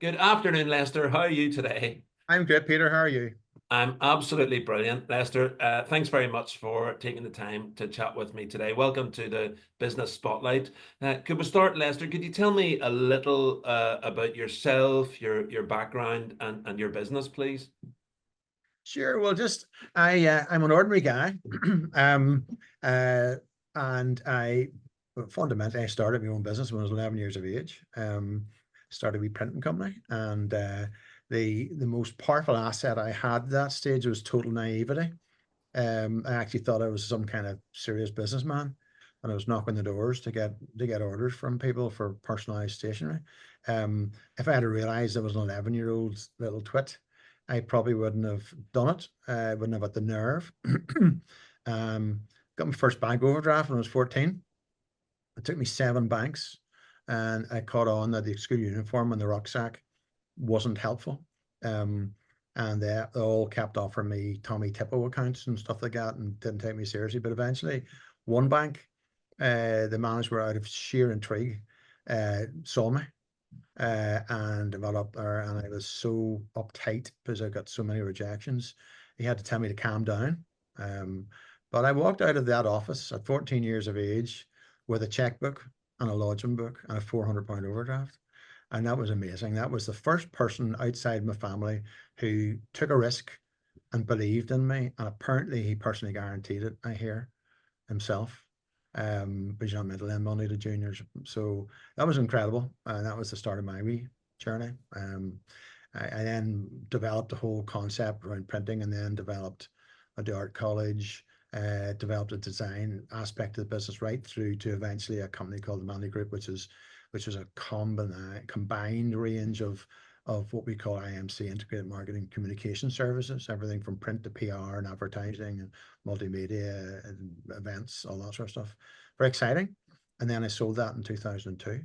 Good afternoon, Lester. How are you today? I'm good, Peter. How are you? I'm absolutely brilliant, Lester. Thanks very much for taking the time to chat with me today. Welcome to the Business Spotlight. Could we start, Lester? Could you tell me a little about yourself, your background, and your business, please? Sure. Well, I'm an ordinary guy, um, uh, and fundamentally I started my own business when I was 11 years of age. Started a wee printing company, and the most powerful asset I had at that stage was total naivety. I actually thought I was some kind of serious businessman, and I was knocking the doors to get orders from people for personalized stationery. If I had realized I was an 11-year-old little twit, I probably wouldn't have done it. I wouldn't have had the nerve. Got my first bank overdraft when I was 14. It took me 7 banks, and I caught on that the school uniform and the rucksack wasn't helpful. Um, and they all kept offering me Tommy Tippo accounts and stuff like that and didn't take me seriously. But eventually, one bank, the managers out of sheer intrigue, saw me and I got up there and I was so uptight because I got so many rejections. He had to tell me to calm down. Um, but I walked out of that office at 14 years of age with a checkbook and a lodging book and a £400 overdraft. And that was amazing. That was the first person outside my family who took a risk and believed in me. And apparently he personally guaranteed it, I hear, himself. But he's not meant to lend money to juniors. So that was incredible. And that was the start of my wee journey. I then developed a whole concept around printing and then developed the art college, developed a design aspect of the business right through to eventually a company called the Manley Group, which is a combined range of what we call IMC, Integrated Marketing Communication Services, everything from print to PR and advertising and multimedia and events, all that sort of stuff. Very exciting. And then I sold that in 2002,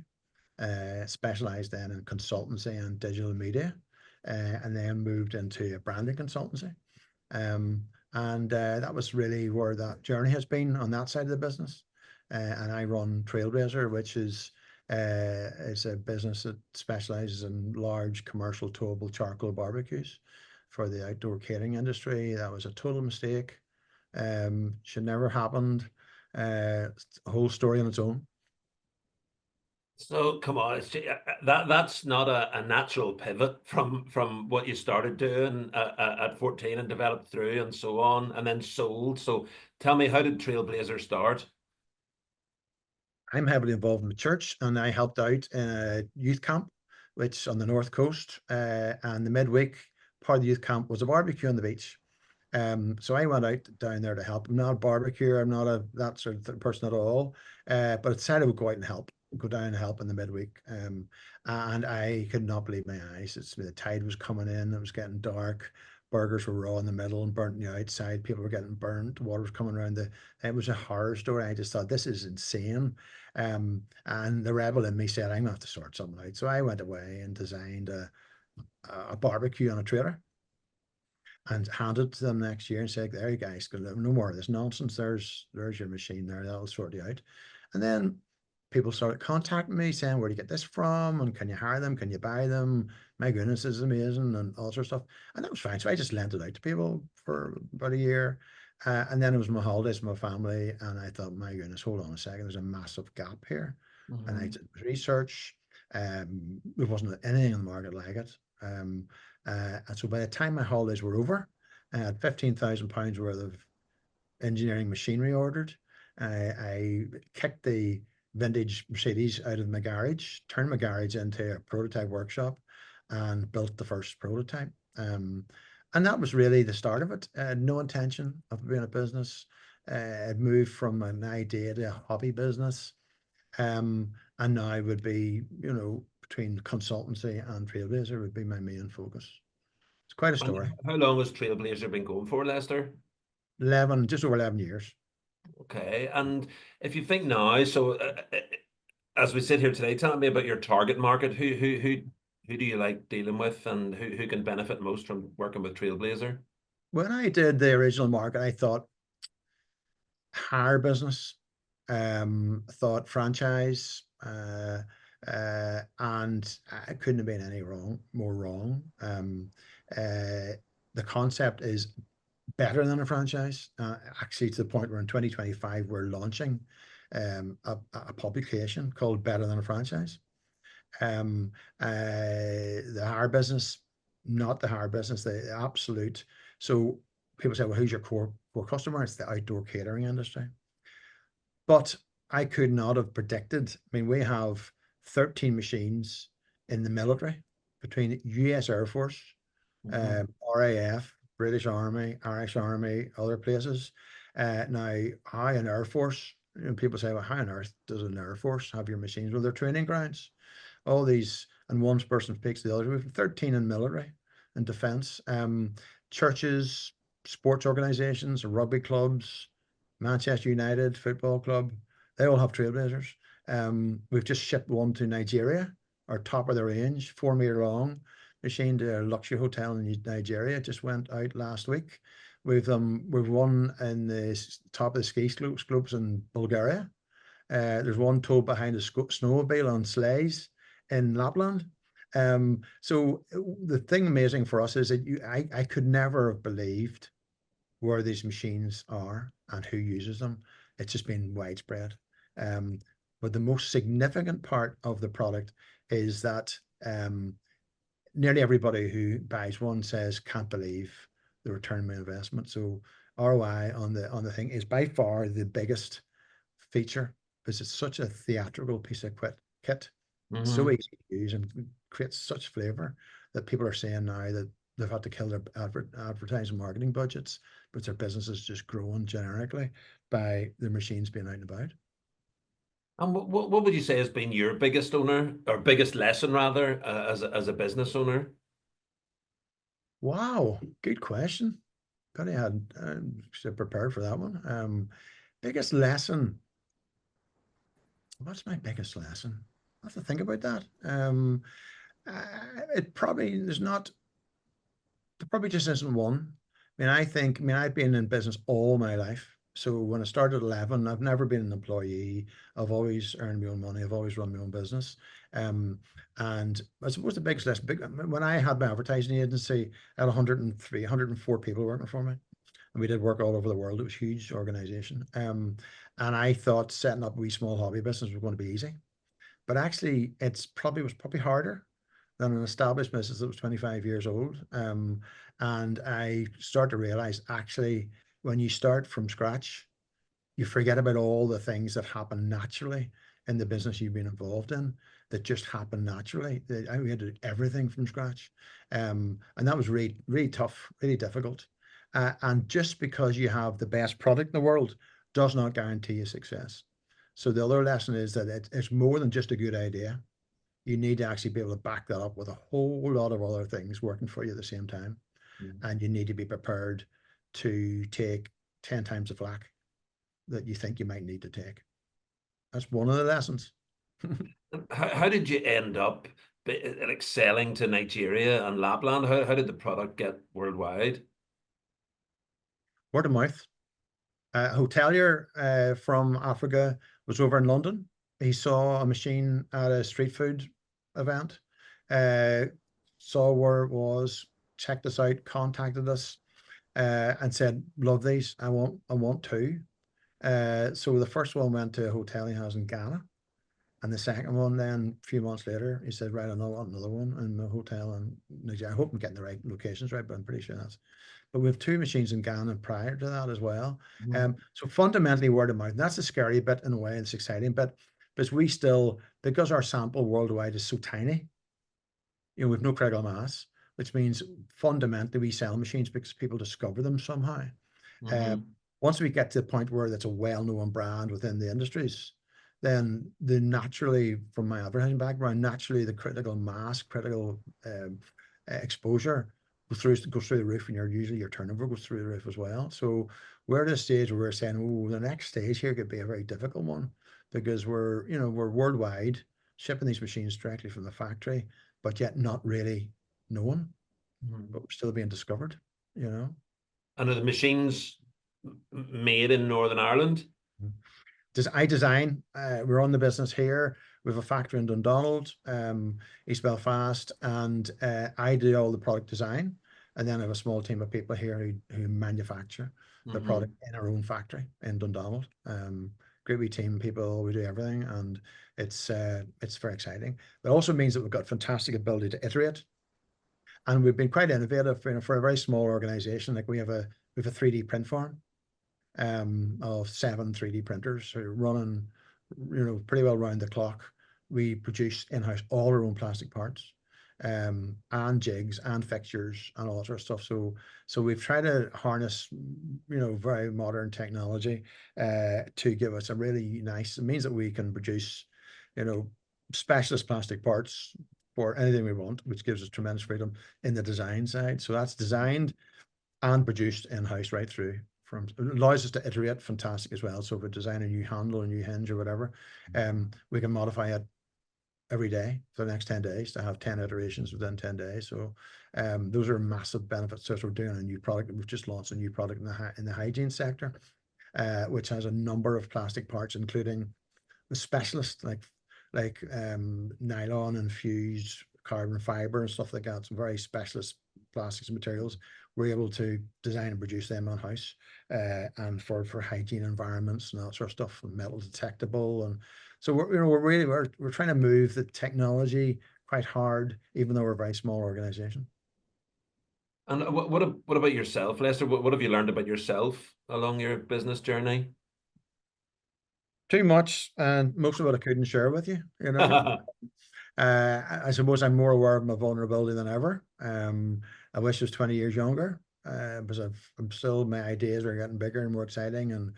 specialized then in consultancy and digital media, and then moved into a branding consultancy. Um, and that was really where that journey has been on that side of the business. And I run Trailblazer, which is a business that specializes in large commercial towable charcoal barbecues for the outdoor catering industry. That was a total mistake. Should never happened. A whole story on its own. So come on, that's not a natural pivot from what you started doing at 14 and developed through and so on, and then sold. So tell me, how did Trailblazer start? I'm heavily involved in the church, and I helped out in a youth camp, which on the north coast. And the midweek part of the youth camp was a barbecue on the beach. So I went out down there to help. I'm not a barbecuer. I'm not a that sort of person at all. But I decided I would go out and help, go down and help in the midweek. And I could not believe my eyes. The tide was coming in. It was getting dark. Burgers were raw in the middle and burnt on the outside. People were getting burnt. Water was coming around the. It was a horror story. I just thought this is insane. And the rebel in me said, I'm going to have to sort something out. So I went away and designed a barbecue on a trailer and handed it to them next year and said, there you guys go, no more of this nonsense. There's your machine there. That'll sort you out. And then people started contacting me saying, where do you get this from? And can you hire them? Can you buy them? My goodness, this is amazing and all sorts of stuff. And that was fine. So I just lent it out to people for about a year. And then it was my holidays with my family. And I thought, my goodness, hold on a second. There's a massive gap here. And I Mhm. did research. There wasn't anything in the market like it. And so by the time my holidays were over, I had £15,000 worth of engineering machinery ordered. I kicked the vintage Mercedes out of my garage, turned my garage into a prototype workshop, and built the first prototype. And that was really the start of it. I had no intention of being a business. It moved from an idea to a hobby business. And now would be, between consultancy and Trailblazer would be my main focus. It's quite a And story. how long has Trailblazer been going for, Lester? 11, just over 11 years. Okay, and if you think now, so as we sit here today, tell me about your target market. Who do you like dealing with, and who can benefit most from working with Trailblazer? When I did the original market, I thought hire business, thought franchise, And it couldn't have been any more wrong. The concept is better than a franchise. Actually, to the point where in 2025 we're launching a publication called Better Than a Franchise. The hire business, not the hire business, the absolute. So people say, well, who's your core customer? It's the outdoor catering industry. But I could not have predicted. I mean, we have 13 machines in the military between US Air Force, RAF, British Army, Irish Army, other places. Now, how an Air Force, and people say, well, how on earth does an Air Force have your machines? Well, they're training grounds. All these, and one person speaks to the other. We have 13 in military and defence, churches, sports organisations, rugby clubs, Manchester United Football Club, they all have Trailblazers. We've just shipped one to Nigeria, our top of the range, 4 meter long machine to a luxury hotel in Nigeria. It just went out last week. We've one in the top of the ski slopes in Bulgaria. There's one towed behind a snowmobile on sleighs in Lapland. So the thing amazing for us is that I could never have believed where these machines are and who uses them. It's just been widespread. But the most significant part of the product is that nearly everybody who buys one says, can't believe the return on my investment. So ROI on the thing is by far the biggest feature because it's such a theatrical piece of kit. So easy to use and creates such flavor that people are saying now that they've had to kill their advertising marketing budgets, but their business is just growing generically by the machines being out and about. And what would you say has been your biggest owner or biggest lesson rather as a business owner? Wow, good question. Penny had prepared for that one. Biggest lesson. What's my biggest lesson? I have to think about that. It probably there's not. There probably just isn't one. I mean, I've been in business all my life. So when I started at 11, I've never been an employee. I've always earned my own money. I've always run my own business. And I suppose the biggest lesson, when I had my advertising agency, I had 103, 104 people working for me. And we did work all over the world. It was a huge organization. And I thought setting up a wee small hobby business was going to be easy. But actually, was probably harder than an established business that was 25 years old. And I start to realize actually, when you start from scratch, you forget about all the things that happen naturally in the business you've been involved in that just happen naturally. We had to do everything from scratch. And that was really, really tough, really difficult. And just because you have the best product in the world does not guarantee you success. So the other lesson is that it's more than just a good idea. You need to actually be able to back that up with a whole lot of other things working for you at the same time. And you need to be prepared to take 10 times the flak that you think you might need to take. That's one of the lessons. How did you end up like selling to Nigeria and Lapland? How did the product get worldwide? Word of mouth. A hotelier from Africa was over in London. He saw a machine at a street food event, saw where it was, checked us out, contacted us, and said, "Love these. I want two." So the first one went to a hotel he has in Ghana, and the second one then a few months later, he said, "Right, I want another one in the hotel in Nigeria." I hope I'm getting the right locations right, but I'm pretty sure that's. But we have two machines in Ghana prior to that as well. So fundamentally word of mouth. That's the scary bit in a way, and it's exciting bit, because because our sample worldwide is so tiny, we've no critical mass, which means fundamentally we sell machines because people discover them somehow. Once we get to the point where that's a well-known brand within the industries, then naturally, from my advertising background, naturally the critical mass, critical exposure goes through the roof, and usually your turnover goes through the roof as well. So we're at a stage where we're saying, oh, the next stage here could be a very difficult one, because we're worldwide shipping these machines directly from the factory, but yet not really known, but we're still being discovered. And are the machines made in Northern Ireland? I design. We run the business here. We have a factory in Dundonald, East Belfast, and I do all the product design. And then I have a small team of people here who manufacture the product in our own factory in Dundonald. Great wee team of people. We do everything, and it's very exciting. It also means that we've got fantastic ability to iterate, and we've been quite innovative. You know, for a very small organization, like we have a 3D print farm of 7 3D printers who are running, you know, pretty well round the clock. We produce in-house all our own plastic parts, and jigs and fixtures and all that sort of stuff. So we've tried to harness, you know, very modern technology to give us a really nice. It means that we can produce, you know, specialist plastic parts for anything we want, which gives us tremendous freedom in the design side. So that's designed and produced in-house right through. From it allows us to iterate fantastic as well. So if we design a new handle, a new hinge or whatever, we can modify it every day for the next 10 days to have 10 iterations within 10 days. So those are massive benefits. So we're doing a new product. We've just launched a new product in the hygiene sector, which has a number of plastic parts, including the specialist like nylon infused carbon fiber and stuff like that. Some very specialist plastics and materials. We're able to design and produce them on house, and for hygiene environments and that sort of stuff, and metal detectable. And so we're trying to move the technology quite hard, even though we're a very small organization. And what about yourself, Lester? What have you learned about yourself along your business journey? Too much, and most of it I couldn't share with you, you know. I suppose I'm more aware of my vulnerability than ever. I wish I was 20 years younger, because I'm still, my ideas are getting bigger and more exciting, and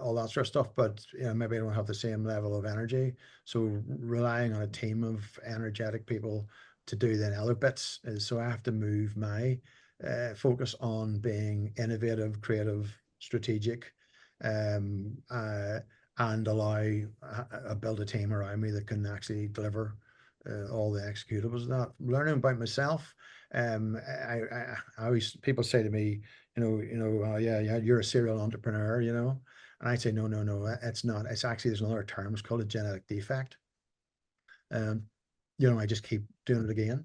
all that sort of stuff. But you know, maybe I don't have the same level of energy. So relying on a team of energetic people to do the other bits is, so I have to move my focus on being innovative, creative, strategic, um, uh, and build a team around me that can actually deliver all the executables of that. Learning about myself, I always, people say to me, oh, yeah, you're a serial entrepreneur, you know, and I say, no, it's not. It's actually, there's another term. It's called a genetic defect. Um, you know, I just keep doing it again,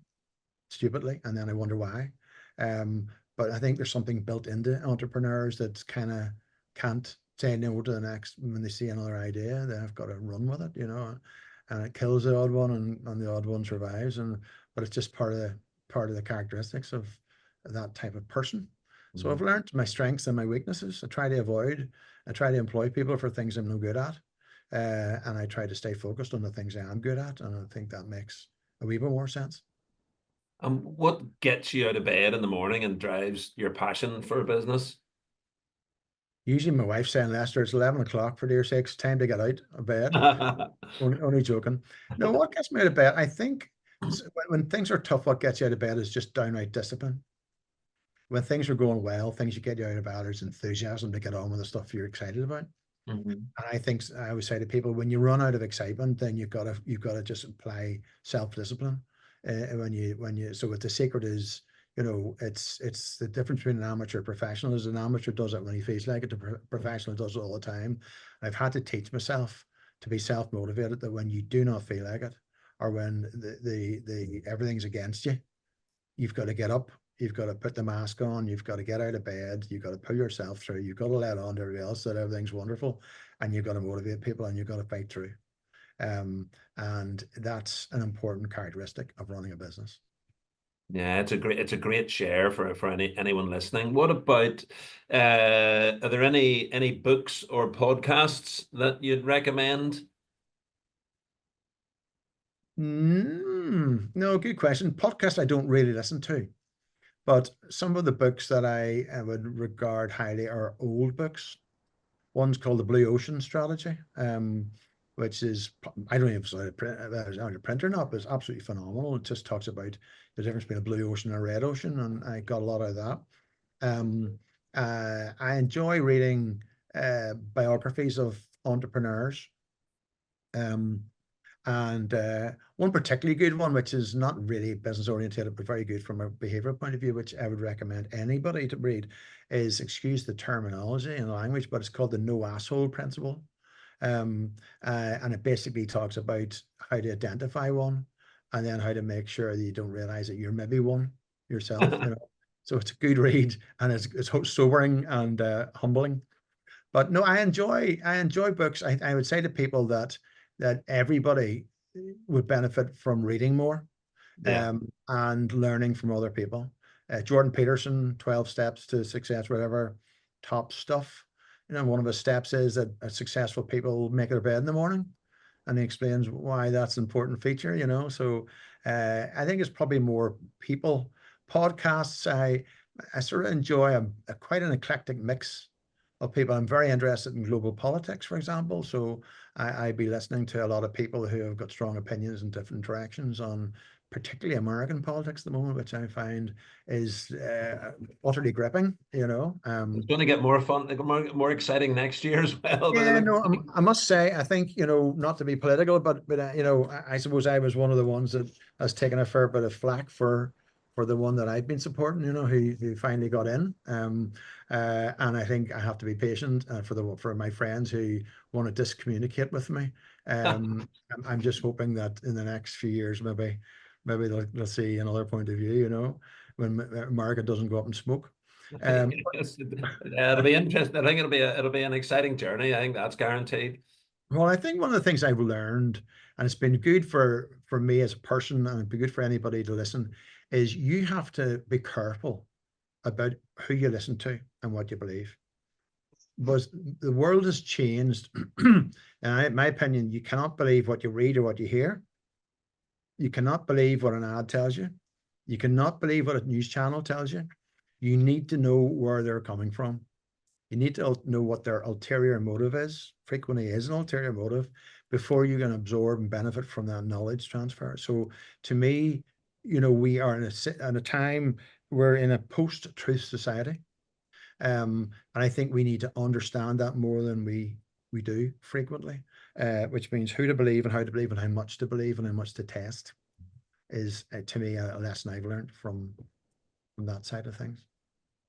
stupidly, and then I wonder why. But I think there's something built into entrepreneurs that kind of can't say no to the next when they see another idea. They've got to run with it, you know, and it kills the odd one, and the odd one survives. But it's just part of the characteristics of that type of person. So I've learned my strengths and my weaknesses. I try to employ people for things I'm no good at, and I try to stay focused on the things I am good at, and I think that makes a wee bit more sense. What gets you out of bed in the morning and drives your passion for a business? Usually my wife's saying, Lester, it's 11 o'clock, for dear sakes, time to get out of bed. Only joking. No, what gets me out of bed? I think when things are tough, what gets you out of bed is just downright discipline. When things are going well, things you get you out of bed is enthusiasm to get on with the stuff you're excited about. And I think I always say to people, when you run out of excitement, then you've got to just apply self-discipline. So what the secret is, you know, it's the difference between an amateur and professional. Is an amateur does it when he feels like it, the professional does it all the time. I've had to teach myself to be self-motivated, that when you do not feel like it, or when the everything's against you, you've got to get up, you've got to put the mask on, you've got to get out of bed, you've got to pull yourself through, you've got to let on to everybody else that everything's wonderful, and you've got to motivate people, and you've got to fight through. And that's an important characteristic of running a business. Yeah, it's a great share for anyone listening. What about are there any books or podcasts that you'd recommend? No, good question. Podcast I don't really listen to, but some of the books that I would regard highly are old books. One's called The Blue Ocean Strategy, which is, I don't even know if it's on a print or not, but it's absolutely phenomenal. It just talks about the difference between a blue ocean and a red ocean, and I got a lot out of that. I enjoy reading biographies of entrepreneurs. And one particularly good one, which is not really business oriented, but very good from a behavioral point of view, which I would recommend anybody to read, is, excuse the terminology and language, but it's called the no asshole principle. And it basically talks about how to identify one, and then how to make sure that you don't realize that you're maybe one yourself, you know. So it's a good read, and it's sobering and humbling. But no, I enjoy books. I would say to people that everybody would benefit from reading more, Yeah. and learning from other people. Jordan Peterson, 12 Steps to Success, whatever, top stuff. You know, one of his steps is that successful people make their bed in the morning, and he explains why that's an important feature, you know. So I think it's probably more people. Podcasts, I sort of enjoy quite an eclectic mix of people. I'm very interested in global politics, for example. So I'd be listening to a lot of people who have got strong opinions in different directions on particularly American politics at the moment, which I find is utterly gripping, you know. It's going to get more fun, like more exciting next year as well, by the Yeah, look of no, things. I must say, I think, you know, not to be political, but you know, I suppose I was one of the ones that has taken a fair bit of flack for the one that I've been supporting, you know, who finally got in. And I think I have to be patient for my friends who want to discommunicate with me. I'm just hoping that in the next few years, maybe they'll see another point of view, you know, when America doesn't go up in smoke. Um, Yes, yeah, it'll be interesting. I think it'll be an exciting journey. I think that's guaranteed. Well, I think one of the things I've learned, and it's been good for me as a person, and it'd be good for anybody to listen, is you have to be careful about who you listen to and what you believe. Because the world has changed, and in my opinion, you cannot believe what you read or what you hear. You cannot believe what an ad tells you. You cannot believe what a news channel tells you. You need to know where they're coming from. You need to know what their ulterior motive is. Frequently is an ulterior motive before you can absorb and benefit from that knowledge transfer. So to me, you know, we are in a time, we're in a post-truth society. And I think we need to understand that more than we do frequently, which means who to believe and how to believe and how much to believe and how much to test is, to me, a lesson I've learned from that side of things.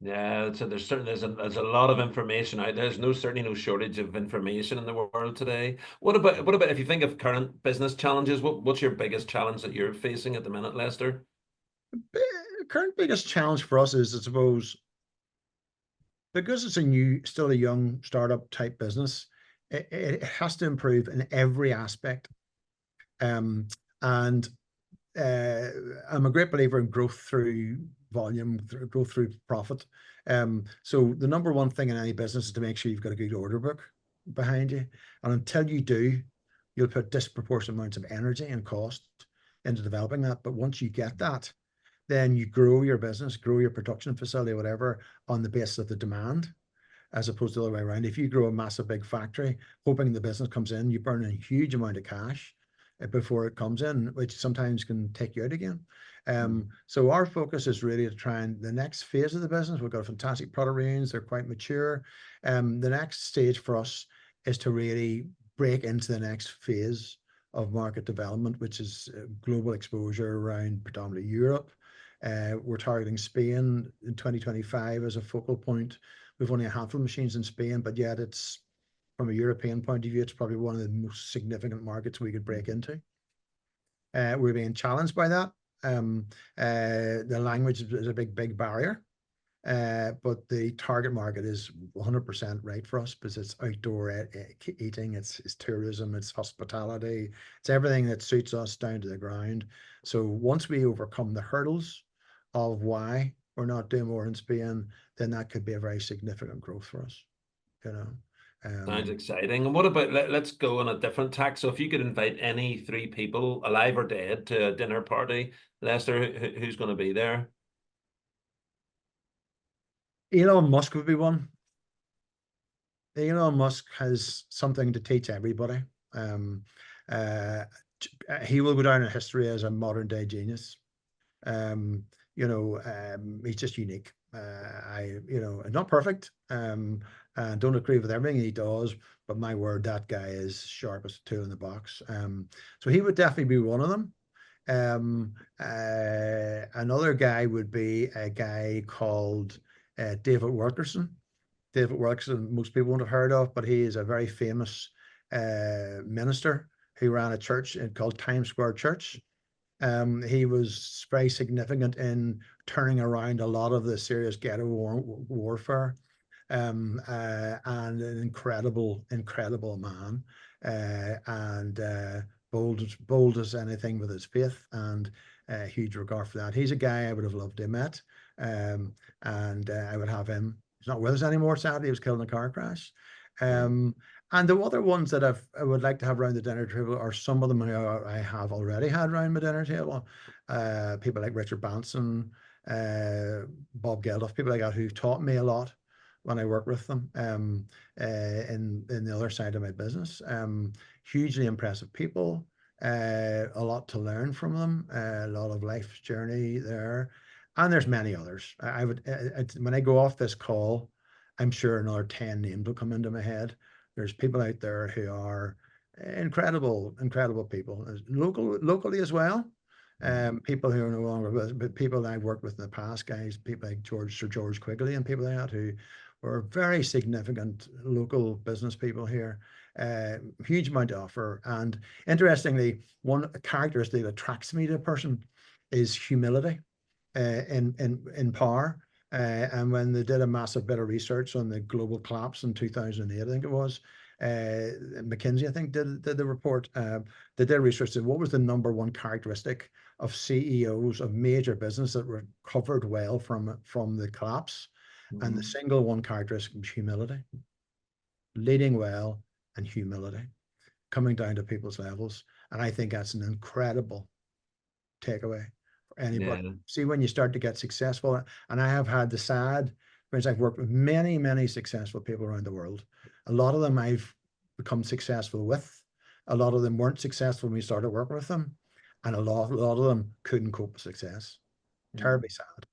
Yeah, so there's a lot of information out there. There's certainly no shortage of information in the world today. What about if you think of current business challenges? What's your biggest challenge that you're facing at the minute, Lester? Current biggest challenge for us is, I suppose, because it's still a young startup type business, it has to improve in every aspect. Um, and I'm a great believer in growth through volume, growth through profit. So the number one thing in any business is to make sure you've got a good order book behind you. And until you do, you'll put disproportionate amounts of energy and cost into developing that. But once you get that, then you grow your business, grow your production facility, whatever, on the basis of the demand, as opposed to the other way around. If you grow a massive big factory, hoping the business comes in, you burn a huge amount of cash before it comes in, which sometimes can take you out again. So our focus is really to try and the next phase of the business. We've got a fantastic product range; they're quite mature. The next stage for us is to really break into the next phase of market development, which is global exposure around predominantly Europe. We're targeting Spain in 2025 as a focal point. We've only a handful of machines in Spain, but yet it's, from a European point of view, it's probably one of the most significant markets we could break into. We're being challenged by that. The language is a big barrier, but the target market is 100% right for us because it's outdoor eating, it's tourism, it's hospitality, it's everything that suits us down to the ground. So once we overcome the hurdles of why we're not doing more in Spain, then that could be a very significant growth for us, you know. Sounds Um, exciting. And what about let's go on a different tack. So if you could invite any three people, alive or dead, to a dinner party, Lester, who's going to be there? Elon Musk would be one. Elon Musk has something to teach everybody. Um, uh, he will go down in history as a modern day genius. He's just unique. Not perfect. Don't agree with everything he does, but my word, that guy is sharpest tool in the box. So he would definitely be one of them. Another guy would be a guy called David Wilkerson. David Wilkerson, most people won't have heard of, but he is a very famous minister who ran a church called Times Square Church. He was very significant in turning around a lot of the serious ghetto warfare, and an incredible man, and bold as anything with his faith, and huge regard for that. He's a guy I would have loved to have met, and I would have him. He's not with us anymore, sadly. He was killed in a car crash. And the other ones that I would like to have around the dinner table are some of them I have already had around my dinner table. People like Richard Branson, Bob Geldof, people like that who taught me a lot when I worked with them, in the other side of my business. Hugely impressive people, a lot to learn from them, a lot of life's journey there. And there's many others. I would, when I go off this call, I'm sure another 10 names will come into my head. There's people out there who are incredible people, locally as well. People who are no longer with us, but people that I've worked with in the past, guys, people like Sir George Quigley and people like that who were very significant local business people here. Huge amount to offer. And interestingly, one characteristic that attracts me to a person is humility, in power. And when they did a massive bit of research on the global collapse in 2008, I think it was, McKinsey, I think, did the report. They did research. What was the number one characteristic of CEOs of major business that recovered well from the collapse? And the single one characteristic was humility, leading well, and humility, coming down to people's levels. And I think that's an incredible takeaway for anybody. Yeah. See, when you start to get successful, and I have had the sad experience, I've worked with many successful people around the world. A lot of them I've become successful with. A lot of them weren't successful when we started working with them, and a lot of them couldn't cope with success. Terribly sad.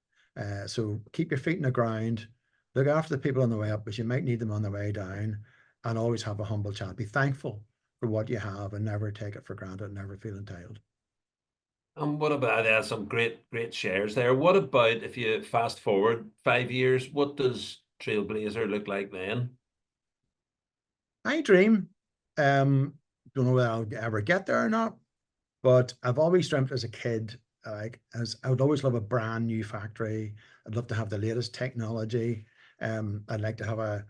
So keep your feet in the ground, look after the people on the way up, because you might need them on the way down, and always have a humble chat. Be thankful for what you have and never take it for granted, never feel entitled. And what about some great shares there? What about if you fast forward 5 years? What does Trailblazer look like then? I dream, don't know whether I'll ever get there or not, but I've always dreamt as a kid, like, as I would always love a brand new factory. I'd love to have the latest technology. I'd like to have a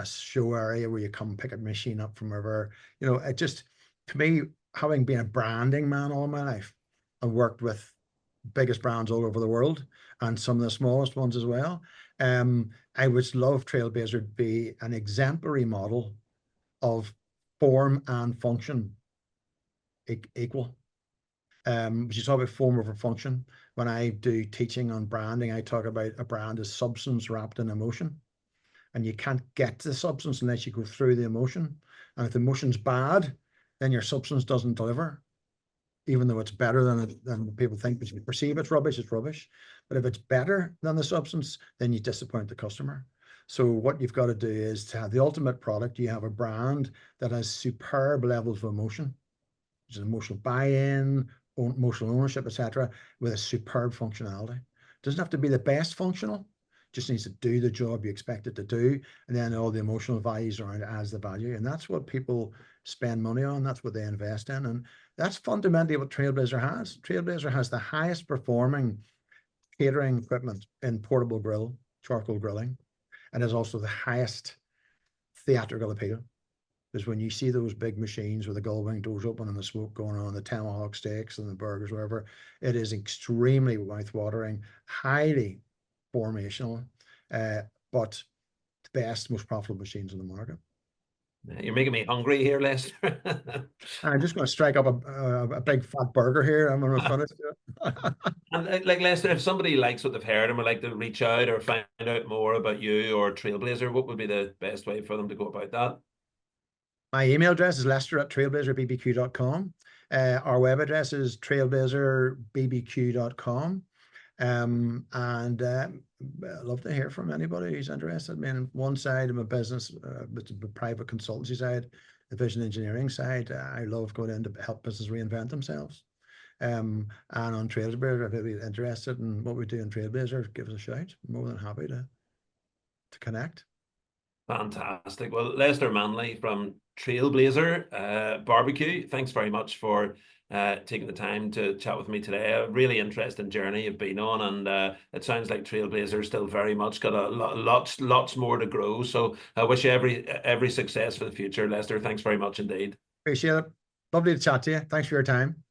show area where you come pick a machine up from wherever. It just, to me, having been a branding man all my life, I worked with biggest brands all over the world and some of the smallest ones as well. I would love Trailblazer to be an exemplary model of form and function equal. Which is talk about form over function. When I do teaching on branding, I talk about a brand as substance wrapped in emotion. And you can't get to the substance unless you go through the emotion. And if the emotion's bad, then your substance doesn't deliver, even though it's better than people think, but you perceive it's rubbish. But if it's better than the substance, then you disappoint the customer. So what you've got to do is to have the ultimate product. You have a brand that has superb levels of emotion, which is emotional buy-in, emotional ownership, etc., with a superb functionality. It doesn't have to be the best functional, just needs to do the job you expect it to do, and then all the emotional values around it as the value. And that's what people spend money on. That's what they invest in. And that's fundamentally what Trailblazer has. Trailblazer has the highest performing catering equipment in portable grill, charcoal grilling, and is also the highest theatrical appeal. Because when you see those big machines with the gull wing doors open and the smoke going on, the tomahawk steaks and the burgers, whatever, it is extremely mouth-watering, highly formational, but the best, most profitable machines in the market. You're making me hungry here, Lester. I'm just going to strike up a big fat burger here. I'm going to finish it. And like Lester, if somebody likes what they've heard and would like to reach out or find out more about you or Trailblazer, what would be the best way for them to go about that? My email address is lester@trailblazerbbq.com. Our web address is trailblazerbbq.com. And I'd love to hear from anybody who's interested. I mean, one side of my business, the private consultancy side, the vision engineering side, I love going in to help businesses reinvent themselves. And on Trailblazer, if you're interested in what we do in Trailblazer, give us a shout. I'm more than happy to connect. Fantastic. Well, Lester Manley from Trailblazer Barbecue, thanks very much for taking the time to chat with me today. A really interesting journey you've been on, and it sounds like Trailblazer still very much got lots more to grow. So I wish you every success for the future, Lester. Thanks very much indeed. Appreciate it. Lovely to chat to you. Thanks for your time.